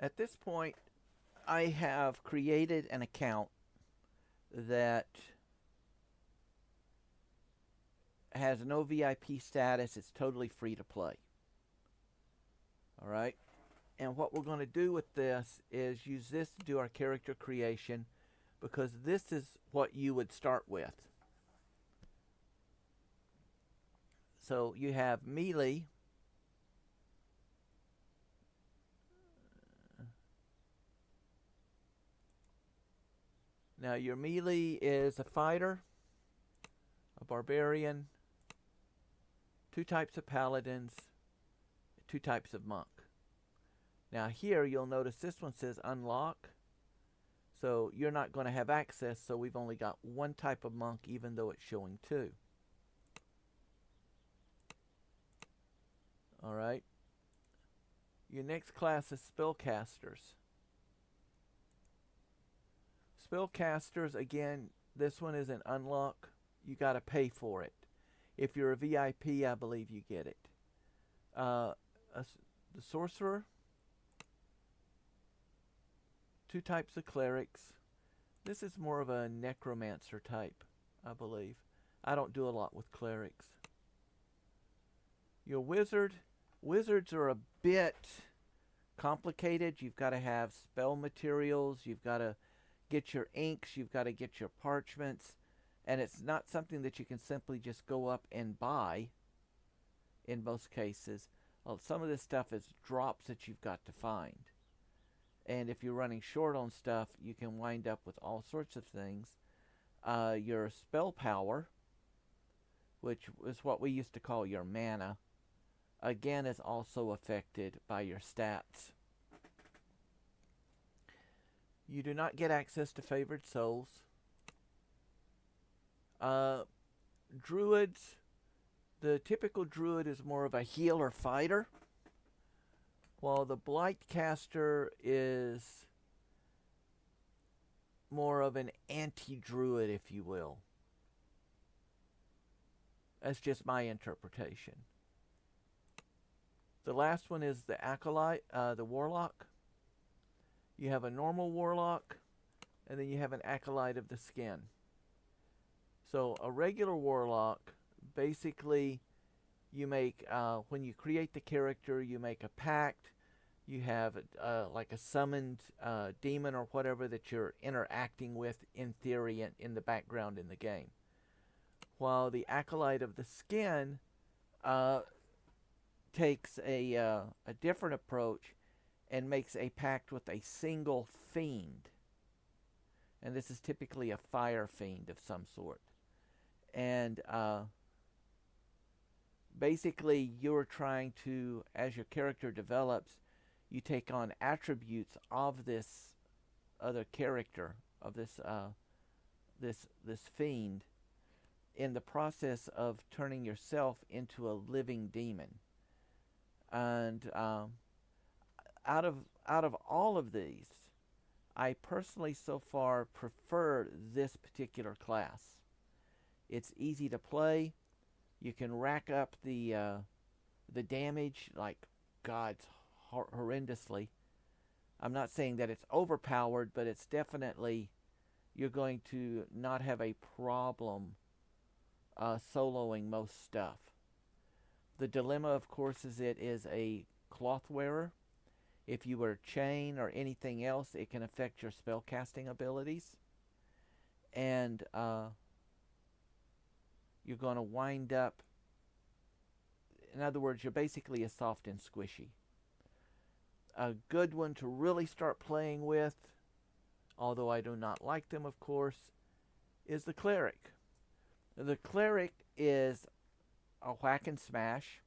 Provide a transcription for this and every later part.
At this point, I have created an account that has no VIP status. It's totally free to play. All right. And what we're going to do with this is use this to do our character creation because this is what you would start with. So you have melee. Now your melee is a fighter, a barbarian, two types of paladins, two types of monk. Now here you'll notice this one says unlock. So you're not going to have access, so we've only got one type of monk even though it's showing two. Alright. Your next class is spellcasters. Spellcasters, again, this one is an unlock. You got to pay for it. If you're a VIP, I believe you get it. The sorcerer, two types of clerics. This is more of a necromancer type, I believe. I don't do a lot with clerics. Your wizard. Wizards are a bit complicated. You've got to have spell materials. You've got to get your inks. You've got to get your parchments. And it's not something that you can simply just go up and buy in most cases. Well, some of this stuff is drops that you've got to find. And if you're running short on stuff, you can wind up with all sorts of things. Your spell power, which is what we used to call your mana, again is also affected by your stats. You do not get access to favored souls. Druids, the typical druid is more of a healer fighter, while the Blightcaster is more of an anti-druid, if you will. That's just my interpretation. The last one is the Acolyte, the Warlock. You have a normal Warlock, and then you have an Acolyte of the Skin. So a regular Warlock, basically, you make, when you create the character, you make a pact. You have like a summoned demon or whatever that you're interacting with in theory in the background in the game. While the Acolyte of the Skin takes a different approach and makes a pact with a single fiend. And this is typically a fire fiend of some sort. And basically you're trying to, as your character develops, you take on attributes of this other character, of this fiend, in the process of turning yourself into a living demon. And out of all of these, I personally so far prefer this particular class. It's easy to play. You can rack up the damage like God's horrendously. I'm not saying that it's overpowered, but it's definitely, you're going to not have a problem soloing most stuff. The dilemma, of course, is it is a cloth wearer. If you wear chain or anything else, it can affect your spellcasting abilities. And you're going to wind up, in other words, you're basically a soft and squishy. A good one to really start playing with, although I do not like them, of course, is the cleric. The cleric is a whack and smash.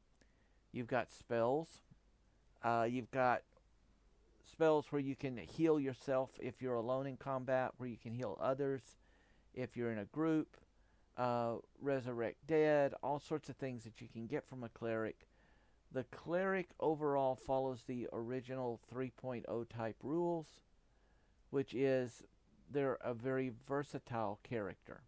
You've got spells. You've got spells where you can heal yourself if you're alone in combat, where you can heal others if you're in a group. Resurrect dead, all sorts of things that you can get from a cleric. The cleric overall follows the original 3.0 type rules, which is they're a very versatile character.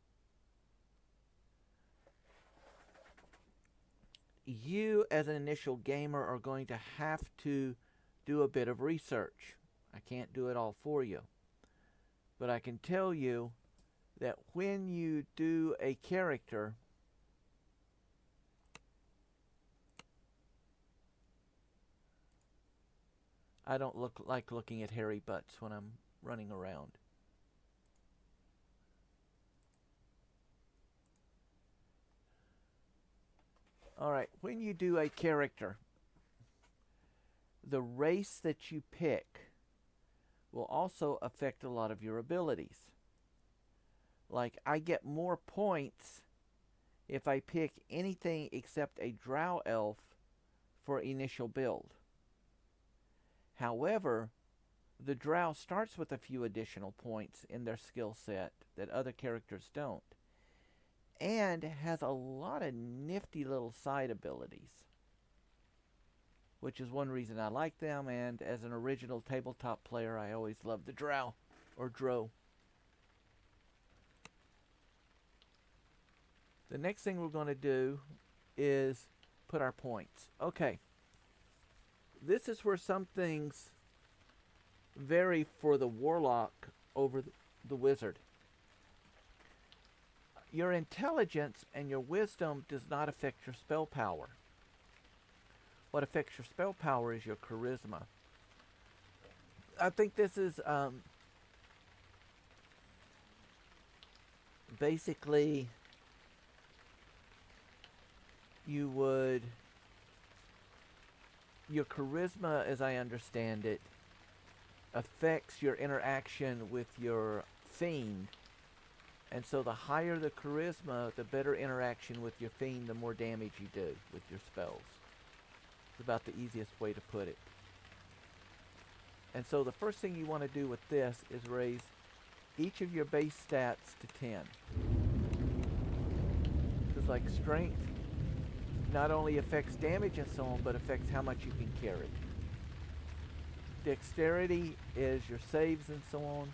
You, as an initial gamer, are going to have to do a bit of research I can't do it all for you. But I can tell you that when you do a character, I don't like looking at hairy butts when I'm running around. Alright, when you do a character, the race that you pick will also affect a lot of your abilities. Like, I get more points if I pick anything except a Drow Elf for initial build. However, the Drow starts with a few additional points in their skill set that other characters don't, and has a lot of nifty little side abilities, which is one reason I like them, and as an original tabletop player, I always loved the Drow, or Drow. The next thing we're going to do is put our points. Okay. This is where some things vary for the Warlock over the Wizard. Your intelligence and your wisdom does not affect your spell power. What affects your spell power is your charisma. I think this is basically your charisma, as I understand it, affects your interaction with your fiend. And so the higher the charisma, the better interaction with your fiend, the more damage you do with your spells. It's about the easiest way to put it. And so the first thing you want to do with this is raise each of your base stats to 10. Because like strength not only affects damage and so on, but affects how much you can carry. Dexterity is your saves and so on.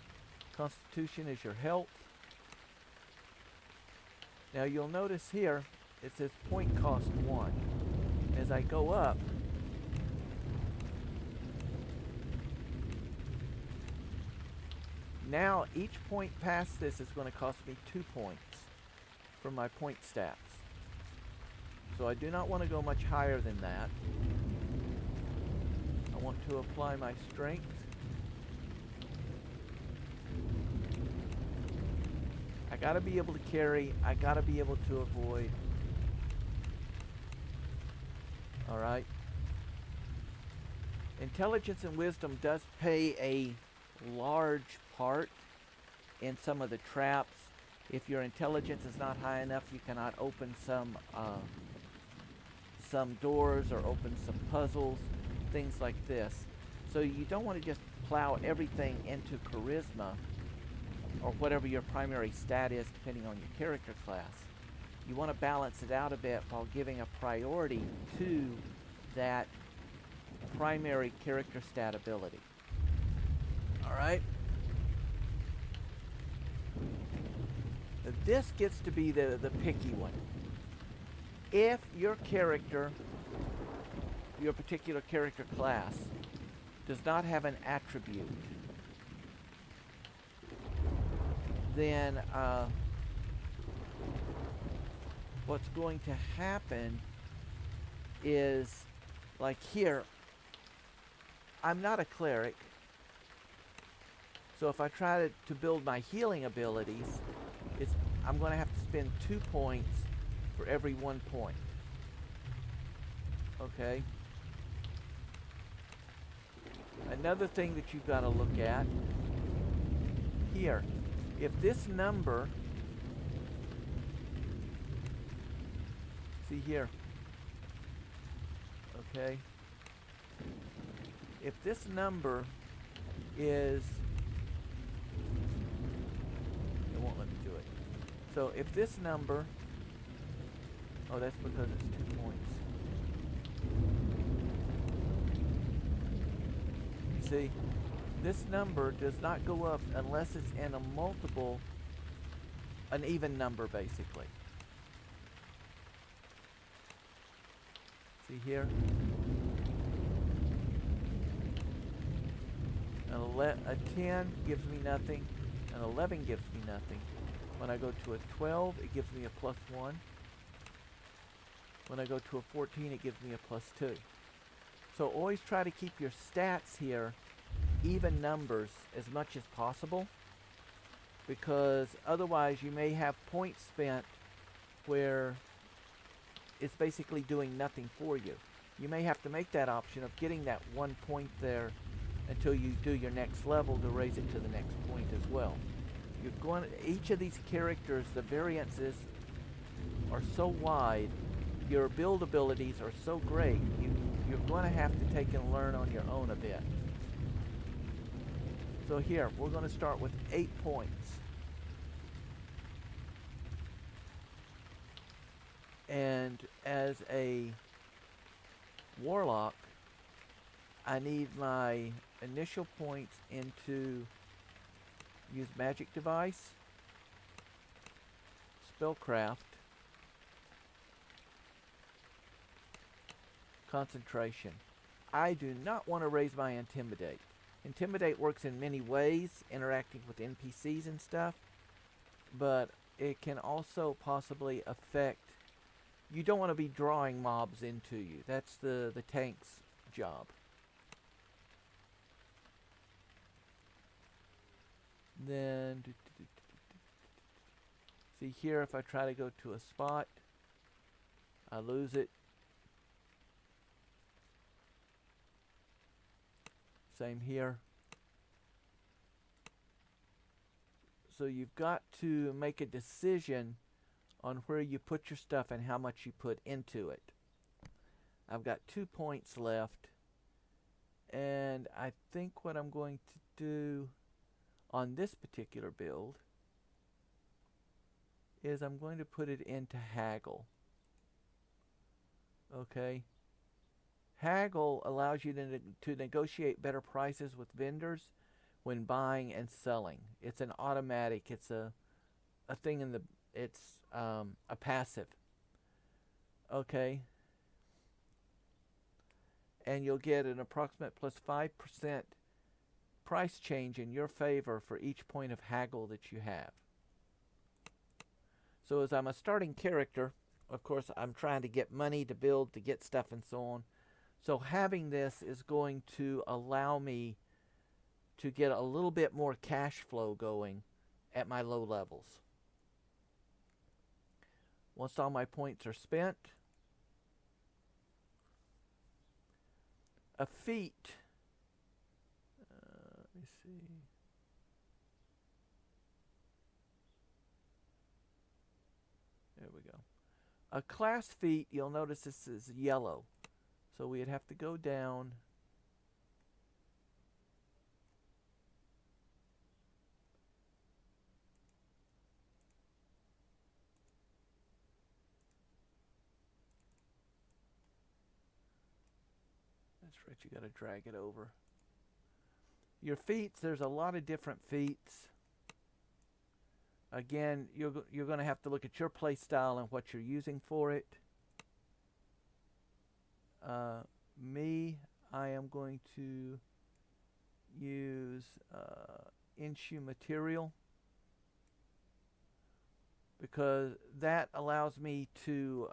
Constitution is your health. Now you'll notice here it says point cost 1. As I go up, now each point past this is going to cost me 2 points for my point stats. So I do not want to go much higher than that. I want to apply my strength. I gotta be able to carry. I gotta be able to avoid. Alright. Intelligence and wisdom does play a large part in some of the traps. If your intelligence is not high enough, you cannot open some doors or open some puzzles, things like this. So you don't want to just plow everything into charisma or whatever your primary stat is depending on your character class. You want to balance it out a bit while giving a priority to that primary character stat ability. Alright? This gets to be the picky one. If your character, your particular character class, does not have an attribute, then what's going to happen is, like here, I'm not a cleric, so if I try to build my healing abilities, I'm going to have to spend 2 points for every 1 point. Okay? Another thing that you've got to look at here, if this number, see here, okay, if this number is, it won't let me do it. So if this number, oh, that's because it's 2 points. You see, this number does not go up unless it's in a multiple, an even number basically. See here? A 10 gives me nothing. An 11 gives me nothing. When I go to a 12, it gives me a +1. When I go to a 14, it gives me a +2. So always try to keep your stats here even numbers as much as possible, because otherwise you may have points spent where it's basically doing nothing for you. You may have to make that option of getting that 1 point there until you do your next level to raise it to the next point as well. You're going each of these characters, the variances are so wide, your build abilities are so great, you're going to have to take and learn on your own a bit. So here, we're going to start with 8 points. And as a warlock, I need my initial points into use magic device, spellcraft, concentration. I do not want to raise my intimidate. Intimidate works in many ways, interacting with NPCs and stuff, but it can also possibly affect. You don't want to be drawing mobs into you. That's the tank's job. Then, see here, if I try to go to a spot, I lose it. Same here. So you've got to make a decision on where you put your stuff and how much you put into it. I've got 2 points left, and I think what I'm going to do on this particular build is I'm going to put it into haggle. Okay. Haggle allows you to negotiate better prices with vendors when buying and selling. It's an automatic. It's a thing in the. It's a passive. Okay. And you'll get an approximate plus 5% price change in your favor for each point of haggle that you have. So as I'm a starting character, of course, I'm trying to get money to build, to get stuff and so on. So having this is going to allow me to get a little bit more cash flow going at my low levels. Once all my points are spent, a feat, let me see. There we go. A class feat, you'll notice this is yellow. So we'd have to go down. That's right, you gotta drag it over. Your feats, there's a lot of different feats. Again, you're going to have to look at your play style and what you're using for it. I am going to use Inshu material because that allows me to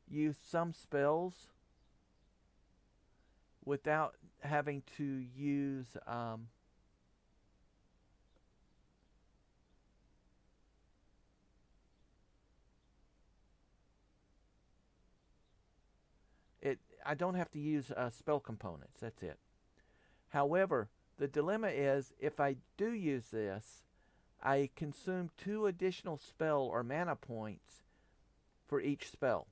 use some spells without having to use I don't have to use spell components. That's it. However, the dilemma is if I do use this, I consume 2 additional spell or mana points for each spell.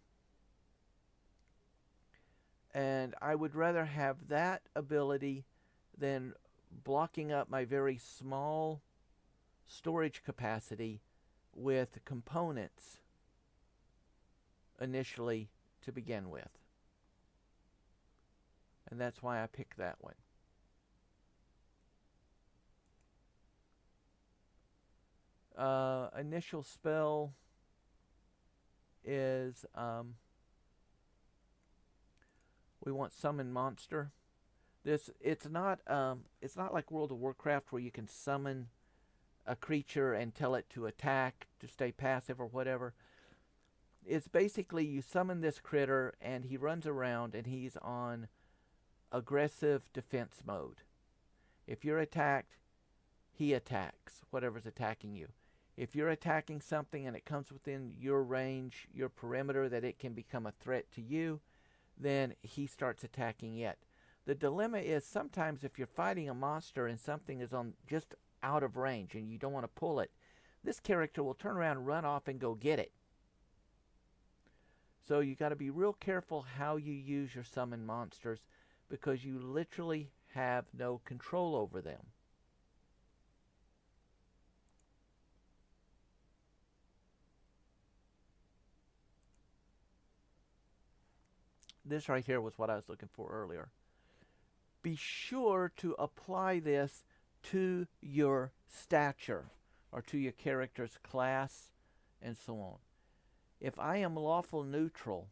And I would rather have that ability than blocking up my very small storage capacity with components initially to begin with. And that's why I picked that one. Initial spell is we want summon monster. It's not like World of Warcraft where you can summon a creature and tell it to attack to stay passive or whatever. It's basically you summon this critter and he runs around and he's on aggressive defense mode. If you're attacked, he attacks whatever's attacking you. If you're attacking something and it comes within your range, your perimeter, that it can become a threat to you, then he starts attacking it. The dilemma is sometimes if you're fighting a monster and something is on just out of range and you don't want to pull it, this character will turn around, run off, and go get it. So you got to be real careful how you use your summon monsters because you literally have no control over them. This right here was what I was looking for earlier. Be sure to apply this to your stature or to your character's class and so on. If I am lawful neutral,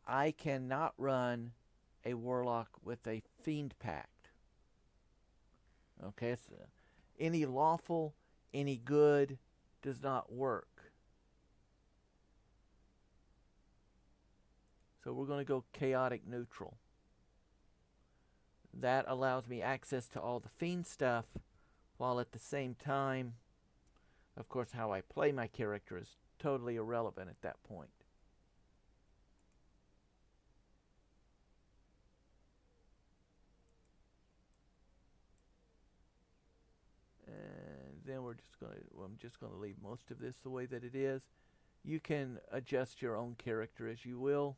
I cannot run a warlock with a fiend pact. Okay, so any lawful, any good does not work. So we're going to go chaotic neutral. That allows me access to all the fiend stuff, while at the same time, of course, how I play my character is totally irrelevant at that point. And then I'm just going to leave most of this the way that it is. You can adjust your own character as you will.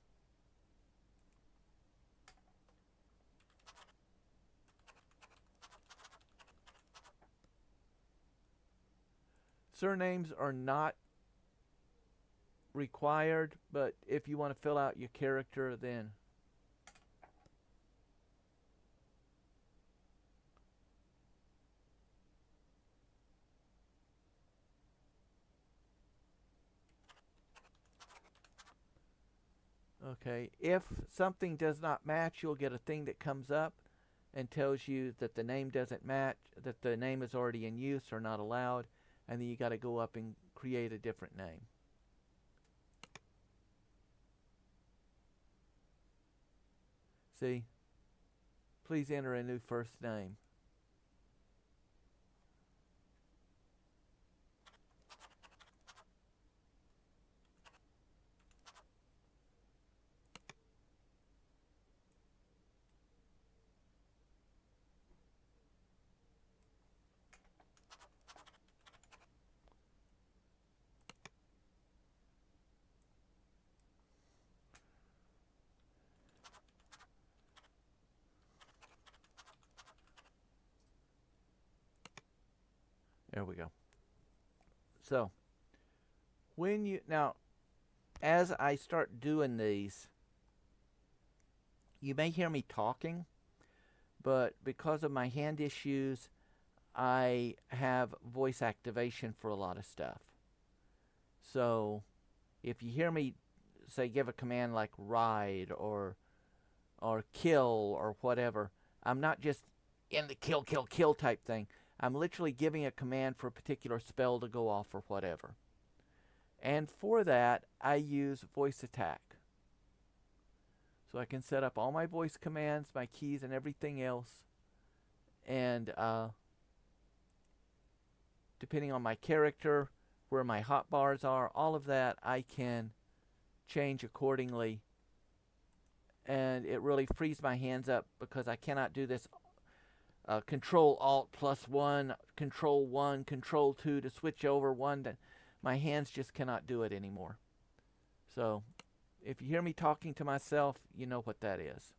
Surnames are not required, but if you want to fill out your character, then okay. If something does not match, you'll get a thing that comes up and tells you that the name doesn't match, that the name is already in use or not allowed, and then you got to go up and create a different name. See? Please enter a new first name. There we go. So, now, as I start doing these, you may hear me talking, but because of my hand issues, I have voice activation for a lot of stuff. So, if you hear me say give a command like ride or kill or whatever, I'm not just in the kill type thing. I'm literally giving a command for a particular spell to go off or whatever. And for that, I use voice attack. So I can set up all my voice commands, my keys, and everything else. And depending on my character, where my hotbars are, all of that I can change accordingly. And it really frees my hands up because I cannot do this Control Alt +1, Control 1, Control 2 to switch over one. My hands just cannot do it anymore. So if you hear me talking to myself, you know what that is.